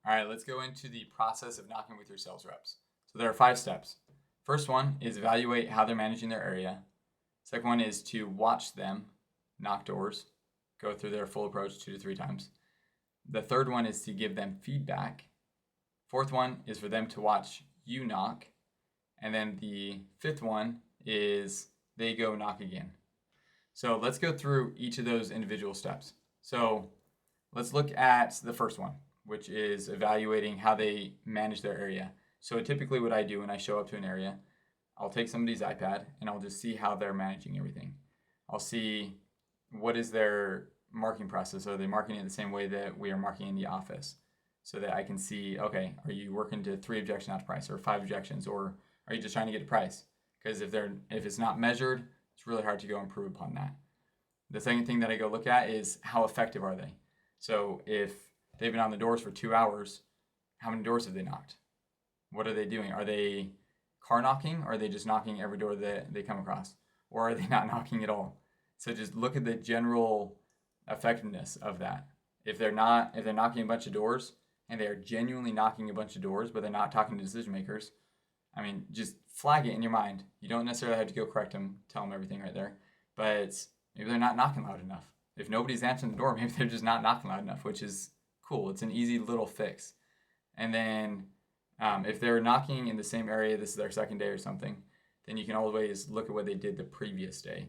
All right, let's go into the process of knocking with your sales reps. So there are 5 steps. First one is evaluate how they're managing their area. Second one is to watch them knock doors, go through their full approach 2 to 3 times. The third one is to give them feedback. Fourth one is for them to watch you knock. And then the fifth one is they go knock again. So let's go through each of those individual steps. So let's look at the first one, which is evaluating how they manage their area. So typically what I do when I show up to an area, I'll take somebody's iPad and I'll just see how they're managing everything. I'll see what is their marketing process. Are they marketing it the same way that we are marketing in the office? So that I can see, okay, are you working to 3 objections out to price or 5 objections, or are you just trying to get a price? Because if it's not measured, it's really hard to go improve upon that. The second thing that I go look at is how effective are they? So if they've been on the doors for 2 hours, how many doors have they knocked? What are they doing? Are they car knocking, or are they just knocking every door that they come across? Or are they not knocking at all? So just look at the general effectiveness of that. If they're knocking a bunch of doors and they are genuinely knocking a bunch of doors, but they're not talking to decision makers, I mean, just flag it in your mind. You don't necessarily have to go correct them, tell them everything right there, but maybe they're not knocking loud enough. If nobody's answering the door, maybe they're just not knocking loud enough, which is cool. It's an easy little fix. And then if they're knocking in the same area, this is their second day or something, then you can always look at what they did the previous day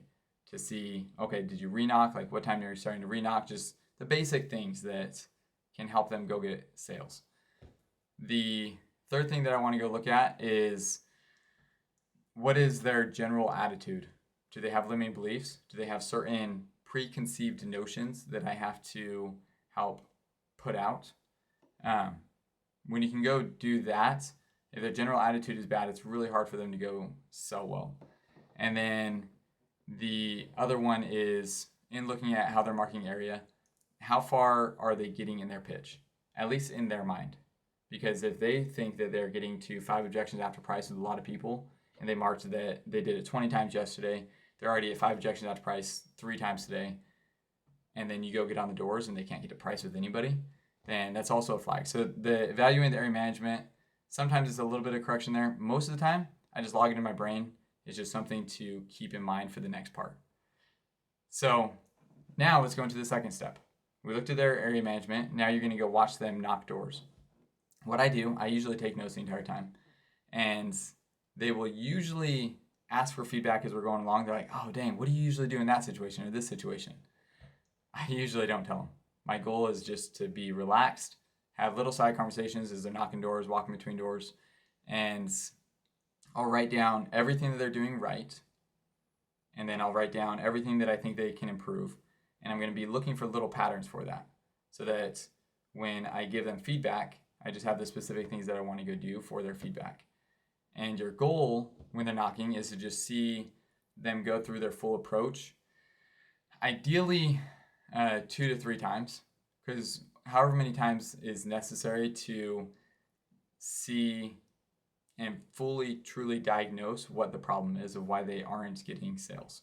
to see, okay, did you re-knock? Like what time you're starting to re-knock? Just the basic things that can help them go get sales. The third thing that I want to go look at is what is their general attitude? Do they have limiting beliefs? Do they have certain preconceived notions that I have to help put out? When you can go do that, if their general attitude is bad, it's really hard for them to go sell well. And then the other one is in looking at how they're marketing area, how far are they getting in their pitch, at least in their mind? Because if they think that they're getting to 5 objections after price with a lot of people, and they marked that they did it 20 times yesterday, they're already at 5 objections after price 3 times today, and then you go get on the doors and they can't get a price with anybody, then that's also a flag. So the evaluating the area management, sometimes it's a little bit of correction there. Most of the time, I just log it in my brain. It's just something to keep in mind for the next part. So now let's go into the second step. We looked at their area management. Now you're going to go watch them knock doors. What I do, I usually take notes the entire time. And they will usually ask for feedback as we're going along. They're like, oh, dang, what do you usually do in that situation or this situation? I usually don't tell them. My goal is just to be relaxed, have little side conversations as they're knocking doors, walking between doors, and I'll write down everything that they're doing right, and then I'll write down everything that I think they can improve, and I'm going to be looking for little patterns for that, so that when I give them feedback, I just have the specific things that I want to go do for their feedback. And your goal when they're knocking is to just see them go through their full approach, ideally 2 to 3 times, because however many times is necessary to see and fully, truly diagnose what the problem is of why they aren't getting sales.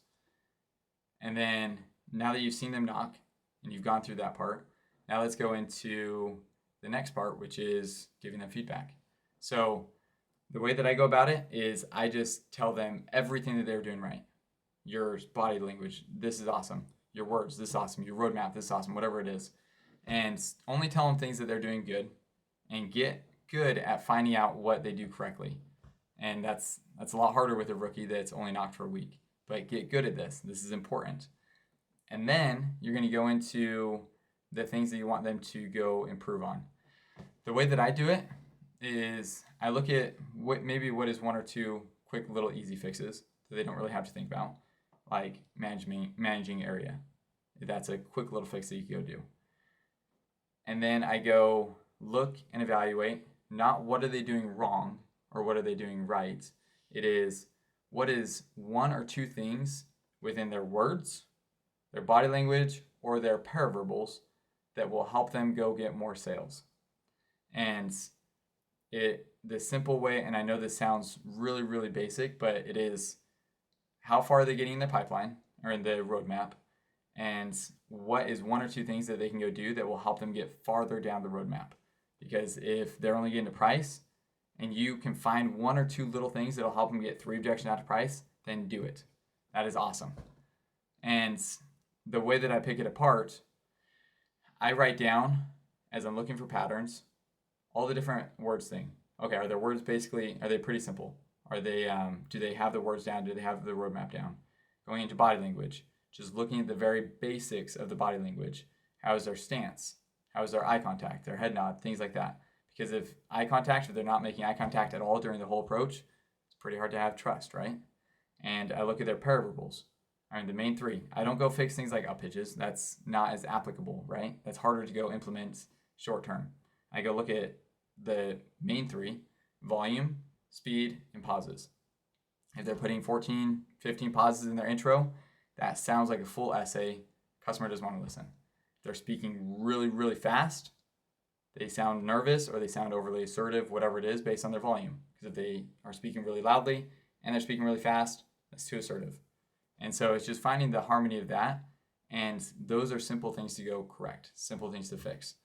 And then now that you've seen them knock and you've gone through that part, now let's go into the next part, which is giving them feedback. So the way that I go about it is I just tell them everything that they're doing right. Your body language, this is awesome. Your words, this is awesome. Your roadmap, this is awesome. Whatever it is. And only tell them things that they're doing good and get good at finding out what they do correctly. And that's a lot harder with a rookie that's only knocked for a week. But get good at this. This is important. And then you're going to go into the things that you want them to go improve on. The way that I do it is I look at what is 1 or 2 quick little easy fixes that they don't really have to think about, like managing area. That's a quick little fix that you can go do. And then I go look and evaluate, not what are they doing wrong or what are they doing right. It is what is 1 or 2 things within their words, their body language, or their paraverbals that will help them go get more sales. And the simple way, and I know this sounds really, really basic, but it is how far are they getting in the pipeline or in the roadmap, and what is 1 or 2 things that they can go do that will help them get farther down the roadmap. because if they're only getting a price and you can find one or two little things that'll help them get 3 objections out of price, then do it. That is awesome. And the way that I pick it apart, I write down, as I'm looking for patterns, all the different words thing. Okay, are their words basically, are they pretty simple? Are they, do they have the words down? Do they have the roadmap down? Going into body language, just looking at the very basics of the body language. How is their stance? How is their eye contact, their head nod, things like that. Because if they're not making eye contact at all during the whole approach, it's pretty hard to have trust, right? And I look at their paraverbals. I mean, the main 3. I don't go fix things like up pitches. That's not as applicable, right? That's harder to go implement short term. I go look at the main 3, volume, speed, and pauses. If they're putting 14, 15 pauses in their intro, that sounds like a full essay. Customer doesn't want to listen. If they're speaking really, really fast, they sound nervous or they sound overly assertive, whatever it is, based on their volume. Because if they are speaking really loudly and they're speaking really fast, that's too assertive. And so it's just finding the harmony of that. And those are simple things to go correct, simple things to fix.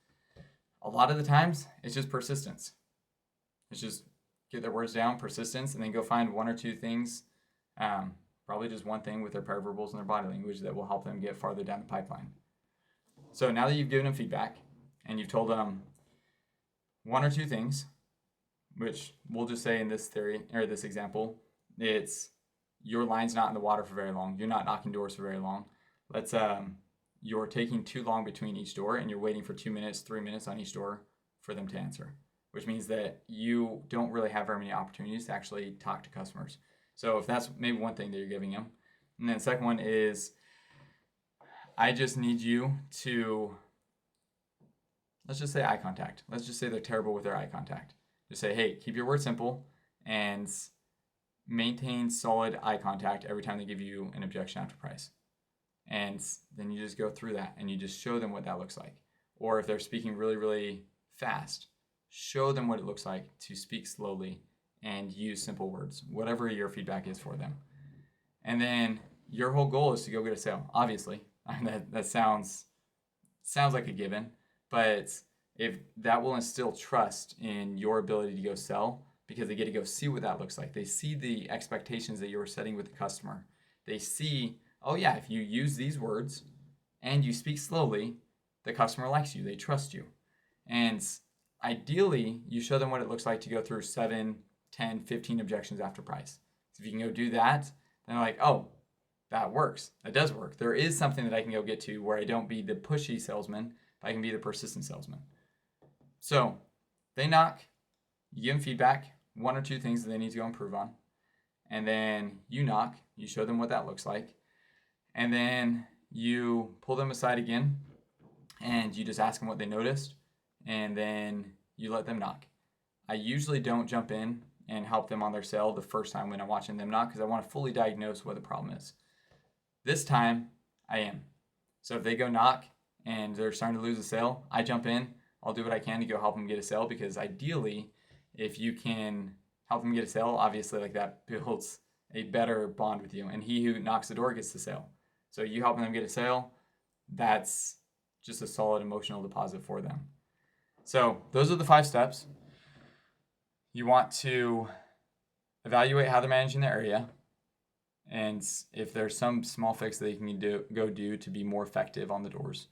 A lot of the times, it's just persistence. It's just get their words down, persistence, and then go find 1 or 2 things, probably just one thing with their paraverbals and their body language that will help them get farther down the pipeline. So now that you've given them feedback and you've told them 1 or 2 things, which we'll just say in this theory or this example, it's your line's not in the water for very long. You're not knocking doors for very long. You're taking too long between each door and you're waiting for 2 minutes, 3 minutes on each door for them to answer, which means that you don't really have very many opportunities to actually talk to customers. So if that's maybe one thing that you're giving them. And then the second one is, I just need you to, let's just say eye contact. Let's just say they're terrible with their eye contact. Just say, hey, keep your words simple and maintain solid eye contact every time they give you an objection after price. And then you just go through that and you just show them what that looks like. Or if they're speaking really, really fast, show them what it looks like to speak slowly and use simple words, whatever your feedback is for them. And then your whole goal is to go get a sale. Obviously, I mean, that sounds like a given, but if that will instill trust in your ability to go sell, because they get to go see what that looks like. They see the expectations that you were setting with the customer. They see, oh yeah, if you use these words and you speak slowly, the customer likes you, they trust you. And ideally, you show them what it looks like to go through 7, 10, 15 objections after price. So if you can go do that, then they're like, oh, that works. That does work. There is something that I can go get to where I don't be the pushy salesman, but I can be the persistent salesman. So they knock, you give them feedback, 1 or 2 things that they need to go improve on. And then you knock, you show them what that looks like. And then you pull them aside again and you just ask them what they noticed. And then you let them knock. I usually don't jump in and help them on their sale the first time when I'm watching them knock because I want to fully diagnose what the problem is. This time, I am. So if they go knock and they're starting to lose a sale, I jump in. I'll do what I can to go help them get a sale because ideally, if you can help them get a sale, obviously like that builds a better bond with you. And he who knocks the door gets the sale. So you helping them get a sale, that's just a solid emotional deposit for them. So those are the 5 steps. You want to evaluate how they're managing their area. And if there's some small fix that they can go do to be more effective on the doors,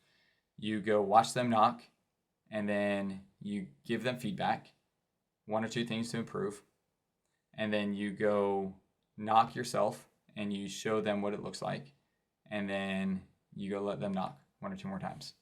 you go watch them knock and then you give them feedback, 1 or 2 things to improve. And then you go knock yourself and you show them what it looks like. And then you go let them knock 1 or 2 more times.